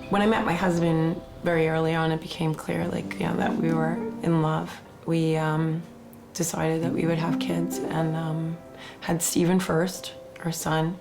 When I met my husband very early on, it became clear, that we were in love. We decided that we would have kids and had Stephen first, our son,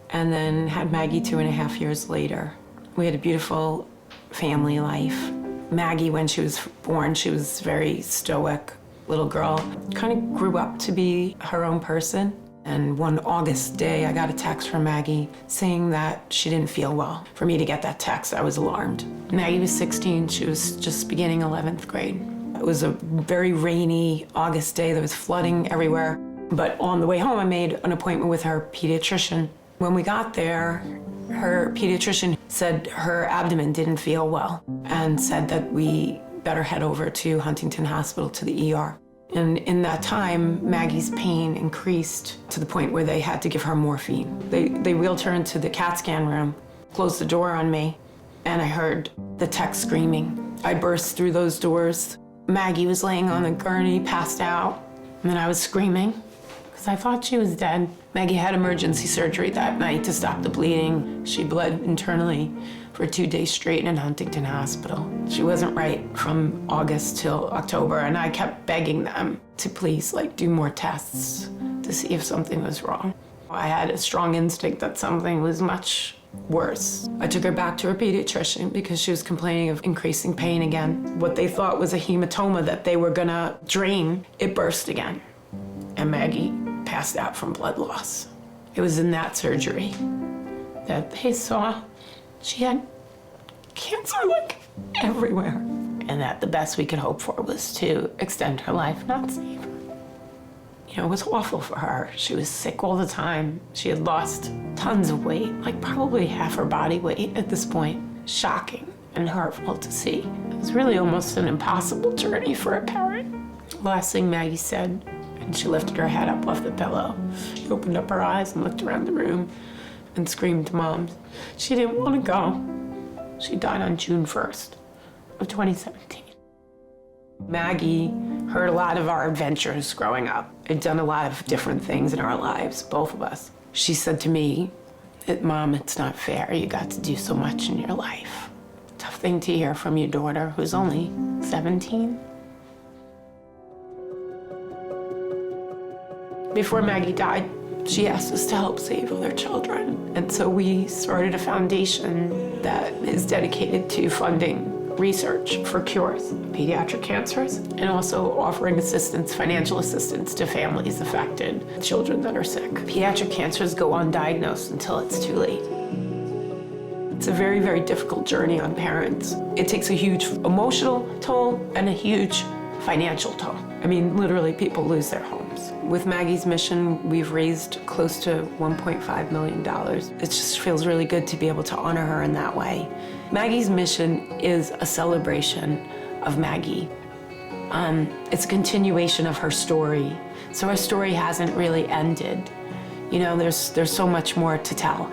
and then had Maggie 2.5 years later. We had a beautiful family life. Maggie, when she was born, she was very stoic little girl. Kind of grew up to be her own person. And one August day, I got a text from Maggie saying that she didn't feel well. For me to get that text, I was alarmed. Maggie was 16. She was just beginning 11th grade. It was a very rainy August day. There was flooding everywhere. But on the way home, I made an appointment with her pediatrician. When we got there, her pediatrician said her abdomen didn't feel well and said that we better head over to Huntington Hospital to the ER. And in that time, Maggie's pain increased to the point where they had to give her morphine. They wheeled her into the CAT scan room, closed the door on me, and I heard the tech screaming. I burst through those doors. Maggie was laying on the gurney, passed out, and then I was screaming because I thought she was dead. Maggie had emergency surgery that night to stop the bleeding. She bled internally for 2 days straight in Huntington Hospital. She wasn't right from August till October, and I kept begging them to please do more tests to see if something was wrong. I had a strong instinct that something was much worse. I took her back to her pediatrician because she was complaining of increasing pain again. What they thought was a hematoma that they were gonna drain, it burst again. And Maggie passed out from blood loss. It was in that surgery that they saw she had cancer everywhere. And that the best we could hope for was to extend her life, not save her. It was awful for her. She was sick all the time. She had lost tons of weight, probably half her body weight at this point. Shocking and hurtful to see. It was really almost an impossible journey for a parent. Last thing Maggie said, and she lifted her head up off the pillow. She opened up her eyes and looked around the room and screamed, "Mom." She didn't want to go. She died on June 1st of 2017. Maggie heard a lot of our adventures growing up. Had done a lot of different things in our lives, both of us. She said to me, "Mom, it's not fair. You got to do so much in your life." Tough thing to hear from your daughter, who's only 17. Before Maggie died, she asked us to help save other children. And so we started a foundation that is dedicated to funding research for cures of pediatric cancers and also offering assistance, financial assistance to families affected, children that are sick. Pediatric cancers go undiagnosed until it's too late. It's a very, very difficult journey on parents. It takes a huge emotional toll and a huge financial toll. Literally people lose their homes. With Maggie's mission, we've raised close to $1.5 million. It just feels really good to be able to honor her in that way. Maggie's mission is a celebration of Maggie. It's a continuation of her story. So her story hasn't really ended. There's so much more to tell.